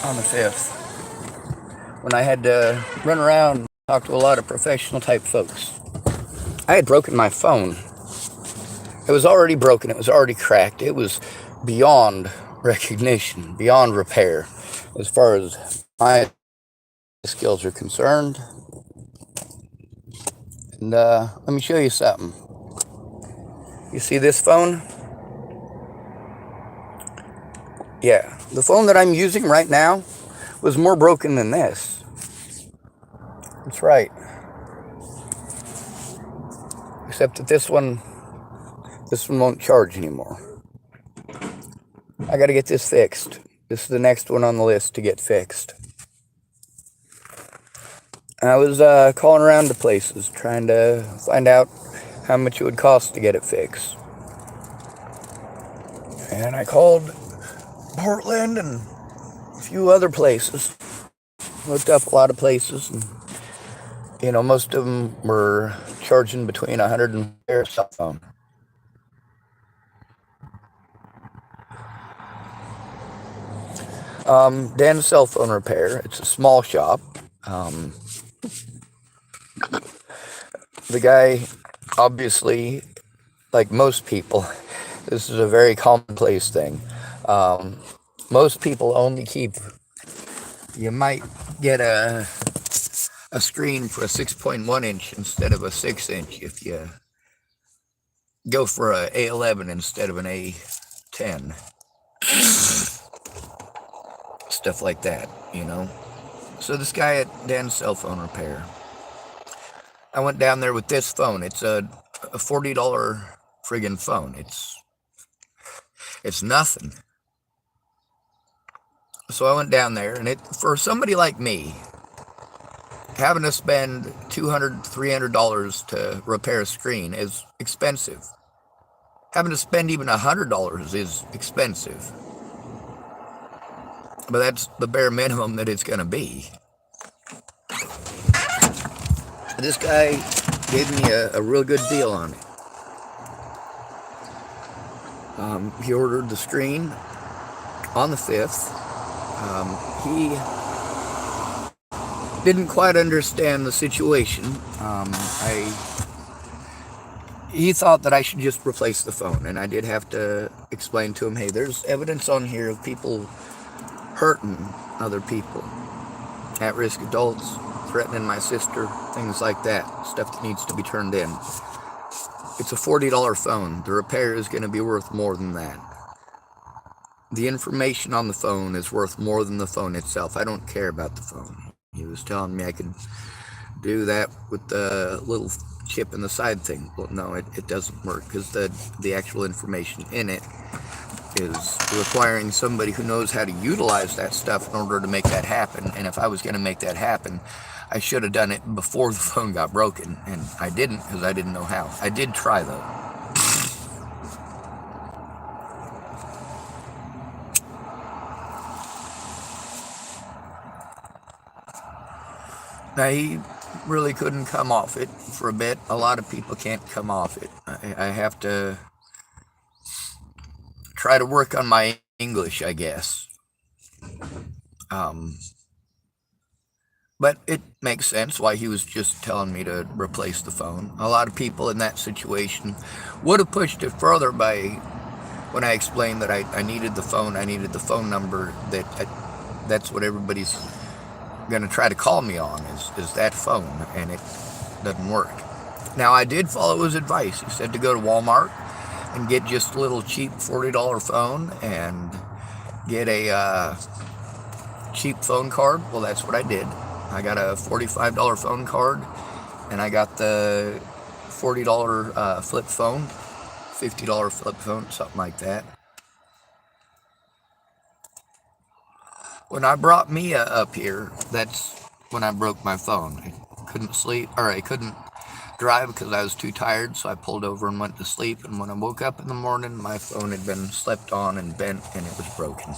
on the 5th when I had to run around and talk to a lot of professional type folks. I had broken my phone. It was already broken. It was already cracked. It was beyond recognition, beyond repair, as far as my skills are concerned. And let me show you something. You see this phone? Yeah, the phone that I'm using right now was more broken than this. That's right. Except that this one won't charge anymore. I gotta get this fixed. This is the next one on the list to get fixed. I was calling around to places trying to find out how much it would cost to get it fixed. And I called Portland and a few other places. Looked up a lot of places, and most of them were charging between $100 and a cell phone. Dan's Cell Phone Repair. It's a small shop. The guy, obviously, like most people, this is a very commonplace thing. Most people only keep, you might get a screen for a 6.1 inch instead of a 6 inch if you go for a A11 instead of an A10. Stuff like that, So this guy at Dan's Cell Phone Repair, I went down there with this phone. It's a $40 friggin' phone. It's nothing. So I went down there, and for somebody like me, having to spend $200, $300 to repair a screen is expensive. Having to spend even $100 is expensive. But that's the bare minimum that it's going to be. This guy gave me a real good deal on it. He ordered the screen on the 5th. He didn't quite understand the situation. He thought that I should just replace the phone, and I did have to explain to him, hey, there's evidence on here of people hurting other people, at-risk adults, threatening my sister, things like that, stuff that needs to be turned in. It's a $40 phone. The repair is going to be worth more than that. The information on the phone is worth more than the phone itself. I don't care about the phone. He was telling me I could do that with the little chip in the side thing. Well, no, it doesn't work, because the actual information in it is requiring somebody who knows how to utilize that stuff in order to make that happen. And if I was going to make that happen, I should have done it before the phone got broken, and I didn't, because I didn't know how. I did try, though. Now, he really couldn't come off it for a bit. A lot of people can't come off it. I have to try to work on my English, I guess. But it makes sense why he was just telling me to replace the phone. A lot of people in that situation would have pushed it further when I explained that I needed the phone. I needed the phone number. That's what everybody's going to try to call me on is that phone, and it doesn't work. Now, I did follow his advice. He said to go to Walmart and get just a little cheap $40 phone and get a cheap phone card. Well, that's what I did. I got a $45 phone card, and I got the $40 flip phone, $50 flip phone, something like that. When I brought Mia up here, that's when I broke my phone. I couldn't sleep, or I couldn't drive because I was too tired, so I pulled over and went to sleep. And when I woke up in the morning, my phone had been slept on and bent, and it was broken.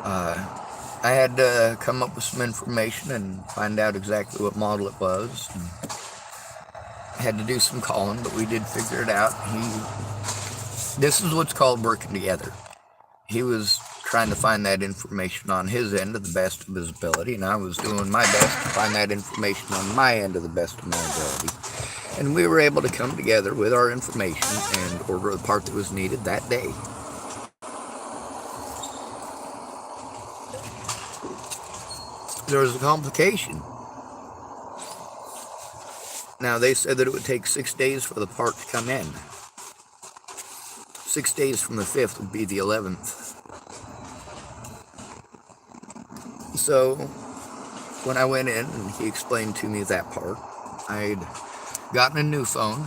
I had to come up with some information and find out exactly what model it was. And I had to do some calling, but we did figure it out. This is what's called working together. he was trying to find that information on his end to the best of his ability, and I was doing my best to find that information on my end to the best of my ability. And we were able to come together with our information and order the part that was needed that day. There was a complication. Now, they said that it would take 6 days for the part to come in. 6 days from the 5th would be the 11th. So, when I went in and he explained to me that part, I'd gotten a new phone.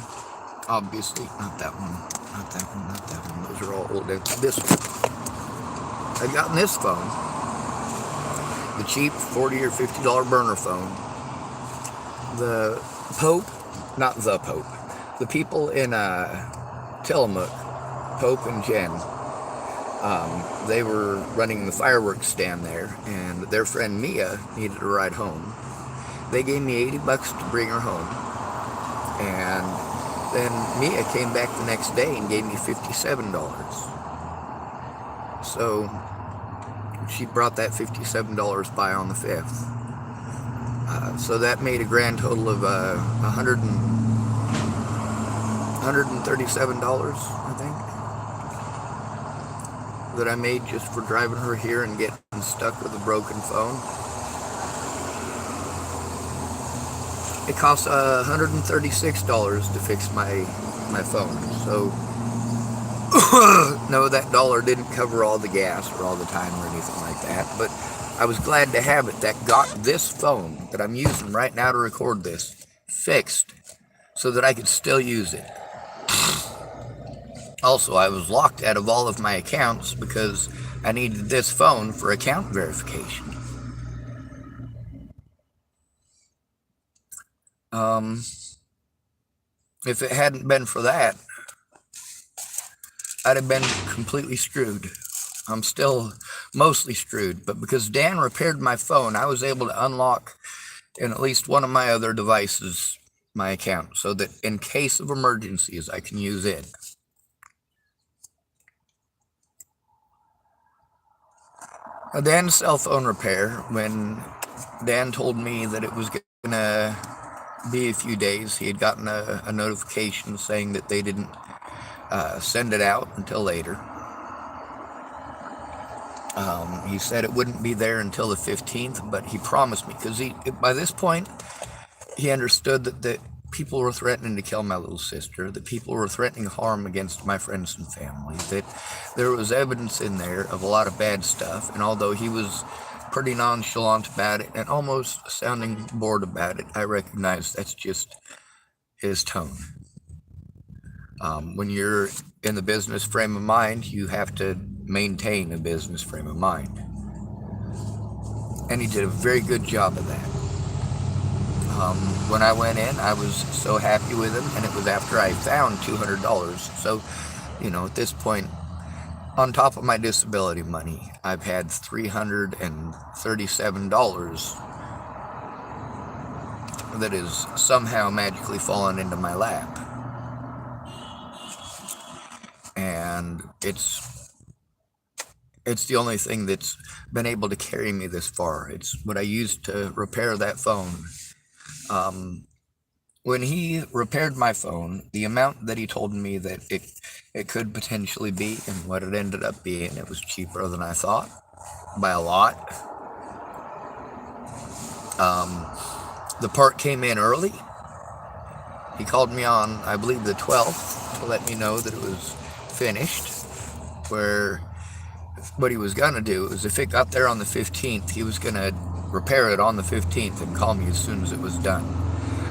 Obviously, not that one, not that one, not that one. Those are all old. This one. I'd gotten this phone, the cheap $40 or $50 burner phone. The Pope, not the Pope, the people in Tillamook, Pope and Jen, they were running the fireworks stand there, and their friend Mia needed a ride home. They gave me $80 to bring her home, and then Mia came back the next day and gave me $57. So she brought that $57 by on the 5th. So that made a grand total of $137, I think, that I made just for driving her here and getting stuck with a broken phone. It cost $136 to fix my phone. So no, that dollar didn't cover all the gas or all the time or anything like that, but I was glad to have it. That got this phone that I'm using right now to record this fixed so that I could still use it. Also, I was locked out of all of my accounts because I needed this phone for account verification. If it hadn't been for that, I'd have been completely screwed. I'm still mostly screwed, but because Dan repaired my phone, I was able to unlock in at least one of my other devices my account, so that in case of emergencies, I can use it. Now, Dan's cell phone repair, when Dan told me that it was gonna be a few days, he had gotten a notification saying that they didn't send it out until later. He said it wouldn't be there until the 15th, but he promised me, because by this point, he understood that people were threatening to kill my little sister, that people were threatening harm against my friends and family, that there was evidence in there of a lot of bad stuff, and although he was pretty nonchalant about it and almost sounding bored about it, I recognized that's just his tone. When you're in the business frame of mind, you have to maintain a business frame of mind. And he did a very good job of that. When I went in, I was so happy with him, and it was after I found $200. So, at this point, on top of my disability money, I've had $337 that has somehow magically fallen into my lap. And it's the only thing that's been able to carry me this far. It's what I used to repair that phone. When he repaired my phone, the amount that he told me that it could potentially be and what it ended up being, it was cheaper than I thought, by a lot. The part came in early. He called me on, I believe, the 12th to let me know that it was finished, where what he was going to do is if it got there on the 15th, he was going to repair it on the 15th and call me as soon as it was done.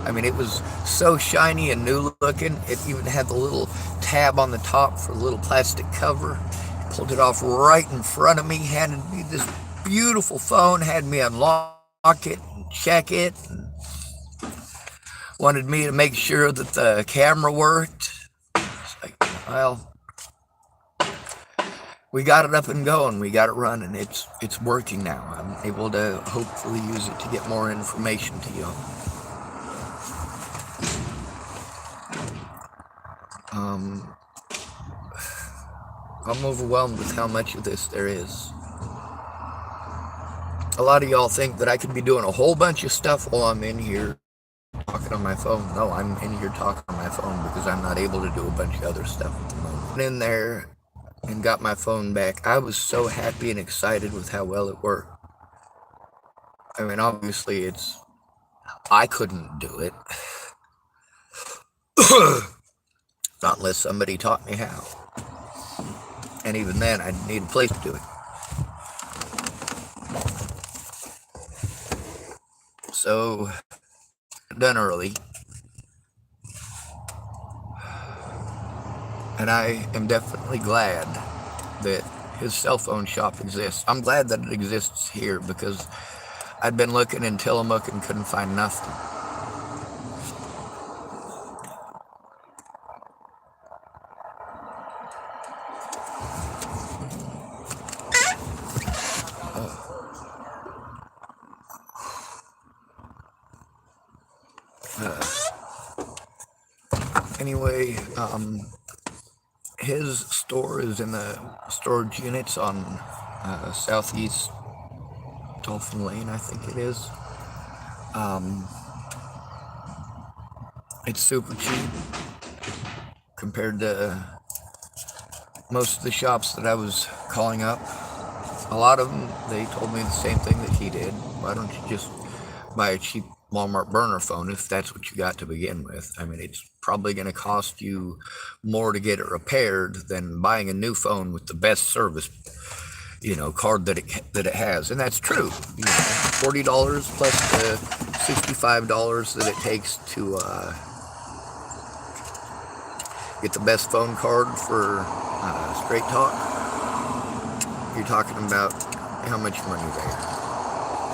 I mean, it was so shiny and new looking. It even had the little tab on the top for the little plastic cover. He pulled it off right in front of me, handed me this beautiful phone, had me unlock it and check it, and wanted me to make sure that the camera worked. It's like, well, we got it up and going. We got it running. It's working now. I'm able to hopefully use it to get more information to you. I'm overwhelmed with how much of this there is. A lot of y'all think that I could be doing a whole bunch of stuff while I'm in here talking on my phone. No, I'm in here talking on my phone because I'm not able to do a bunch of other stuff at the moment. Went in there and got my phone back. I was so happy and excited with how well it worked. I mean, obviously I couldn't do it. Not unless somebody taught me how. And even then, I'd need a place to do it. So, done early. And I am definitely glad that his cell phone shop exists. I'm glad that it exists here because I'd been looking in Tillamook and couldn't find nothing. Anyway, his store is in the storage units on Southeast Dolphin Lane, I think it is. It's super cheap compared to most of the shops that I was calling up. A lot of them, they told me the same thing that he did. Why don't you just buy a cheap Walmart burner phone if that's what you got to begin with? I mean, it's probably going to cost you more to get it repaired than buying a new phone with the best service, card that it has. And that's true. $40 plus the $65 that it takes to get the best phone card for Straight Talk. You're talking about how much money there?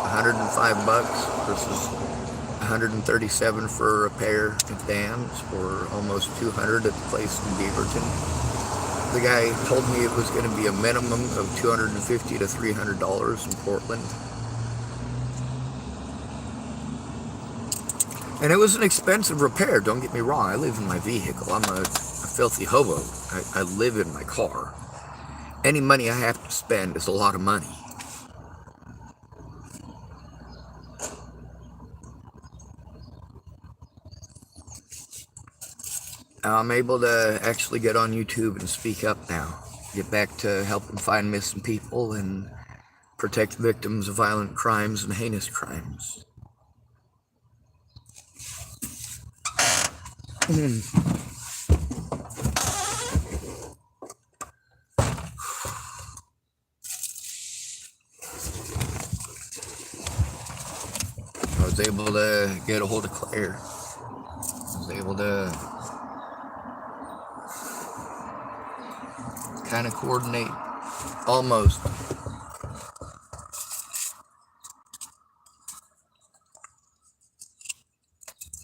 $105 versus $137 for a repair at Dan's, or almost $200 at the place in Beaverton. The guy told me it was going to be a minimum of $250 to $300 in Portland. And it was an expensive repair, don't get me wrong. I live in my vehicle. I'm a filthy hobo. I live in my car. Any money I have to spend is a lot of money. I'm able to actually get on YouTube and speak up now. Get back to helping find missing people and protect victims of violent crimes and heinous crimes. I was able to get a hold of Claire. I was able to kind of coordinate, almost.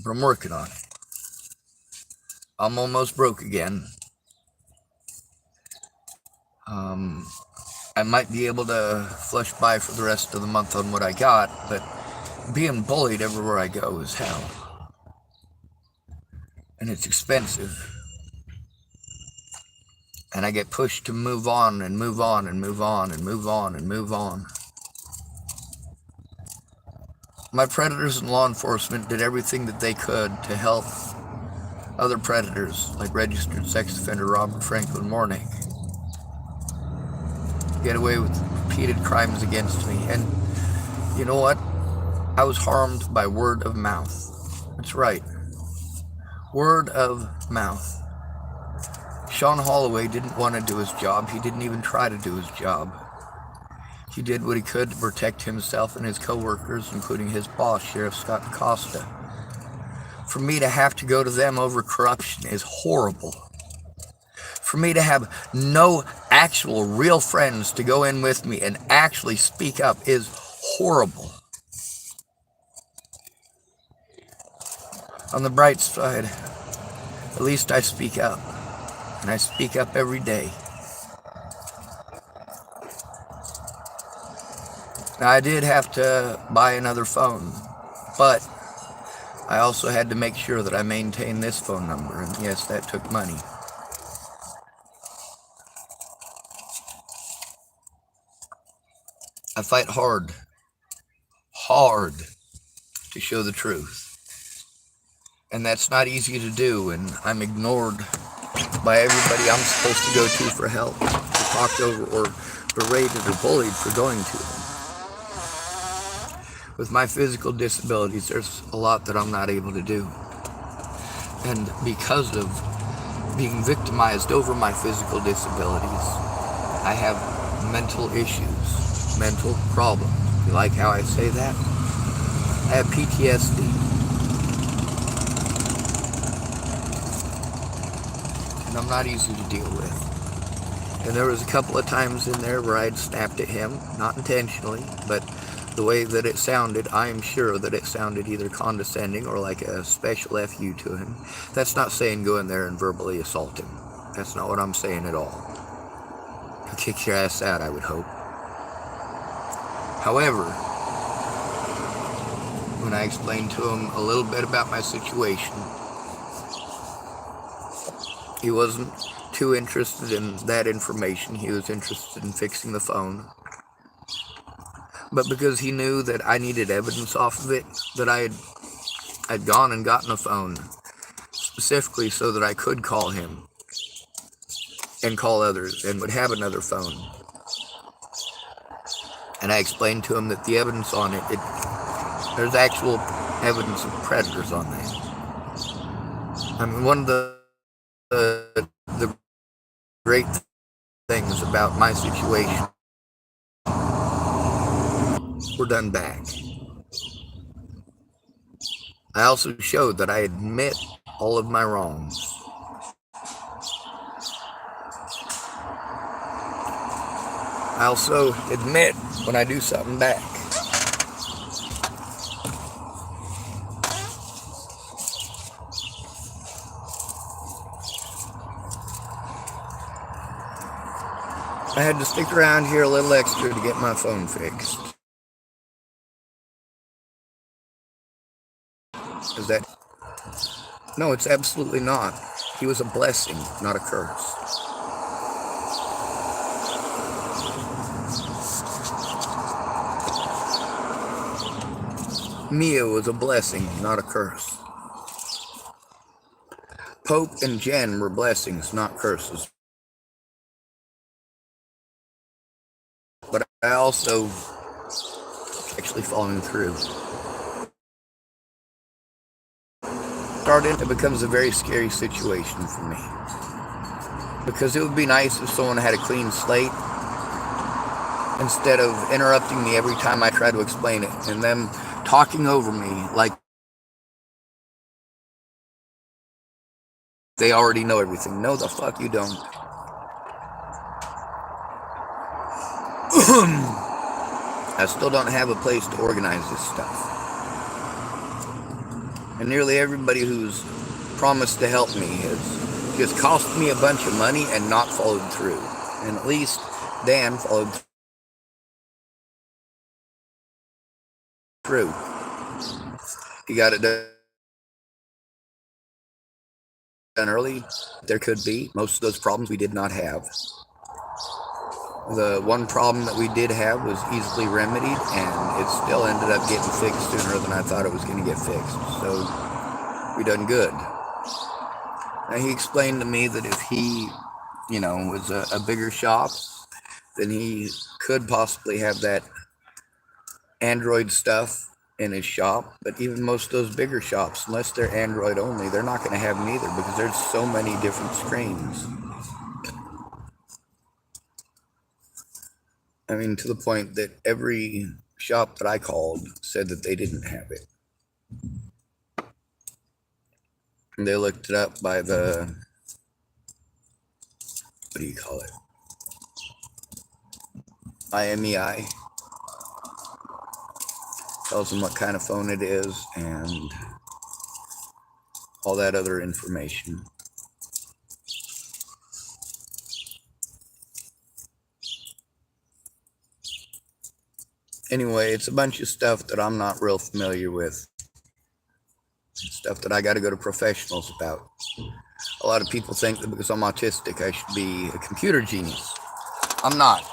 But I'm working on it. I'm almost broke again. I might be able to flush by for the rest of the month on what I got, but being bullied everywhere I go is hell. And it's expensive. And I get pushed to move on and move on and move on and move on and move on. My predators in law enforcement did everything that they could to help other predators, like registered sex offender Robert Franklin Mornick, get away with repeated crimes against me. And you know what? I was harmed by word of mouth. That's right. Word of mouth. Sean Holloway didn't want to do his job. He didn't even try to do his job. He did what he could to protect himself and his co-workers, including his boss, Sheriff Scott Costa. For me to have to go to them over corruption is horrible. For me to have no actual real friends to go in with me and actually speak up is horrible. On the bright side, at least I speak up. And I speak up every day. Now, I did have to buy another phone, but I also had to make sure that I maintained this phone number, and yes, that took money. I fight hard to show the truth. And that's not easy to do, and I'm ignored by everybody I'm supposed to go to for help, or talked over, or berated, or bullied for going to them. With my physical disabilities, there's a lot that I'm not able to do. And because of being victimized over my physical disabilities, I have mental issues, mental problems. You like how I say that? I have PTSD. And I'm not easy to deal with. And there was a couple of times in there where I'd snapped at him, not intentionally, but the way that it sounded, I am sure that it sounded either condescending or like a special FU to him. That's not saying go in there and verbally assault him. That's not what I'm saying at all. He'll kick your ass out, I would hope. However, when I explained to him a little bit about my situation, he wasn't too interested in that information. He was interested in fixing the phone. But because he knew that I needed evidence off of it, that I'd gone and gotten a phone specifically so that I could call him and call others and would have another phone. And I explained to him that the evidence on it, there's actual evidence of predators on that. I mean, one of the great things about my situation were done back. I also showed that I admit all of my wrongs. I also admit when I do something back. I had to stick around here a little extra to get my phone fixed. Is that? No, it's absolutely not. He was a blessing, not a curse. Mia was a blessing, not a curse. Pope and Jen were blessings, not curses. But I also actually following through. It becomes a very scary situation for me. Because it would be nice if someone had a clean slate instead of interrupting me every time I try to explain it and them talking over me like they already know everything. No, the fuck you don't. I still don't have a place to organize this stuff. And nearly everybody who's promised to help me has just cost me a bunch of money and not followed through. And at least Dan followed through. He got it done early. There could be. Most of those problems we did not have. The one problem that we did have was easily remedied, and it still ended up getting fixed sooner than I thought it was going to get fixed. So we done good. Now he explained to me that if he, was a bigger shop, then he could possibly have that Android stuff in his shop. But even most of those bigger shops, unless they're Android only, they're not going to have them either because there's so many different screens. I mean, to the point that every shop that I called said that they didn't have it. And they looked it up by the, what do you call it? IMEI. Tells them what kind of phone it is and all that other information. Anyway, it's a bunch of stuff that I'm not real familiar with. Stuff that I got to go to professionals about. A lot of people think that because I'm autistic, I should be a computer genius. I'm not.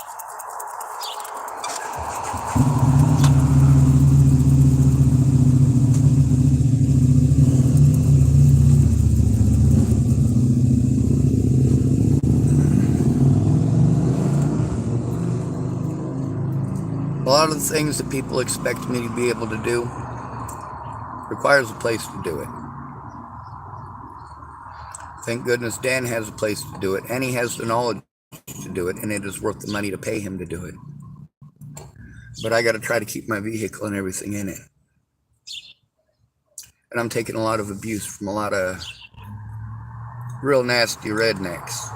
A lot of the things that people expect me to be able to do requires a place to do it. Thank goodness Dan has a place to do it, and he has the knowledge to do it, and it is worth the money to pay him to do it. But I got to try to keep my vehicle and everything in it. And I'm taking a lot of abuse from a lot of real nasty rednecks.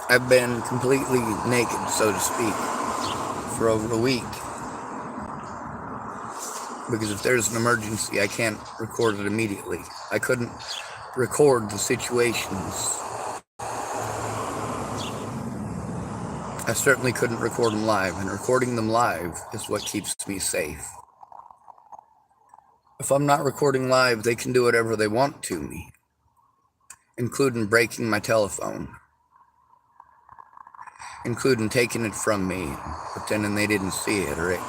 I've been completely naked, so to speak, for over a week. Because if there's an emergency, I can't record it immediately. I couldn't record the situations. I certainly couldn't record them live, and recording them live is what keeps me safe. If I'm not recording live, they can do whatever they want to me, including breaking my telephone, including taking it from me, pretending they didn't see it, or it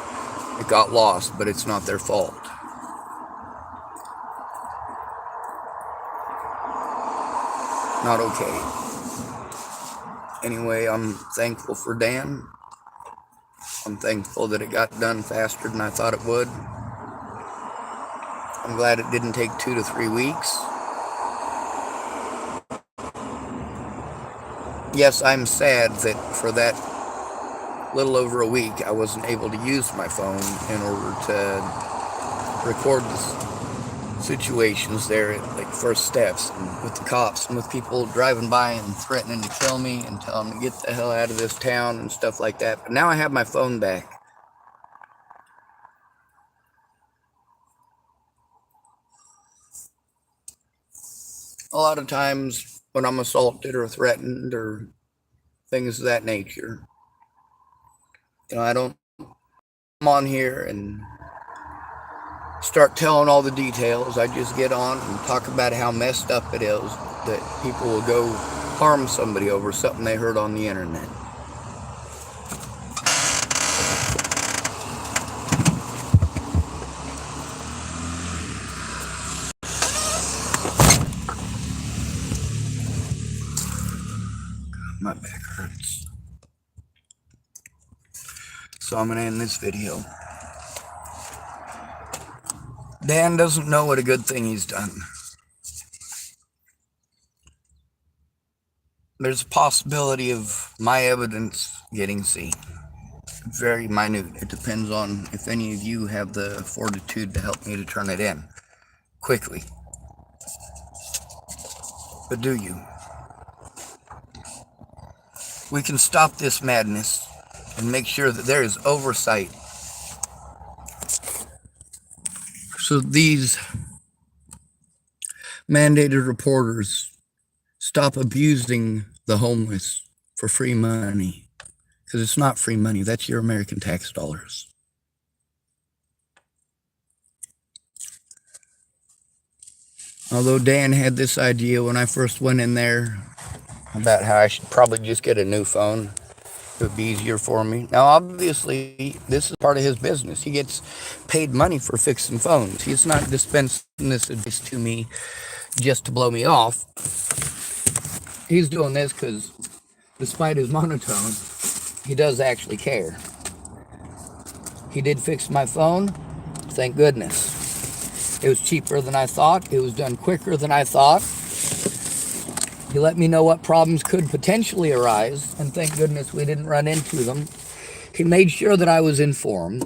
got lost, but it's not their fault. Not okay. Anyway, I'm thankful for Dan. I'm thankful that it got done faster than I thought it would. I'm glad it didn't take 2 to 3 weeks. Yes, I'm sad that for that little over a week I wasn't able to use my phone in order to record the situations there at like first steps, and with the cops and with people driving by and threatening to kill me and telling me to get the hell out of this town and stuff like that. But now I have my phone back. A lot of times when I'm assaulted or threatened or things of that nature, I don't come on here and start telling all the details. I just get on and talk about how messed up it is that people will go harm somebody over something they heard on the internet. My back hurts. So I'm going to end this video. Dan doesn't know what a good thing he's done. There's a possibility of my evidence getting seen. Very minute. It depends on if any of you have the fortitude to help me to turn it in quickly. But do you? We can stop this madness and make sure that there is oversight, so these mandated reporters stop abusing the homeless for free money. Because it's not free money. That's your American tax dollars. Although Dan had this idea when I first went in there about how I should probably just get a new phone. It would be easier for me. Now, obviously, this is part of his business. He gets paid money for fixing phones. He's not dispensing this advice to me just to blow me off. He's doing this because, despite his monotone, he does actually care. He did fix my phone. Thank goodness. It was cheaper than I thought. It was done quicker than I thought. He let me know what problems could potentially arise, and thank goodness we didn't run into them. He made sure that I was informed.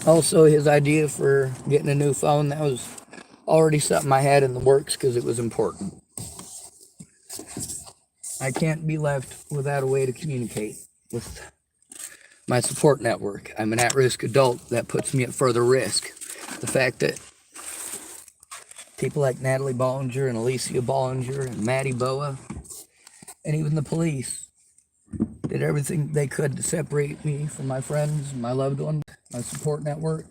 Also, his idea for getting a new phone, that was already something I had in the works because it was important. I can't be left without a way to communicate with my support network. I'm an at-risk adult. That puts me at further risk. The fact that people like Natalie Bollinger and Alicia Bollinger and Maddie Boa, and even the police, did everything they could to separate me from my friends, my loved ones, my support network.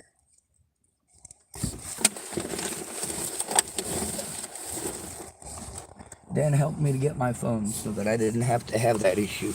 Dan helped me to get my phone so that I didn't have to have that issue.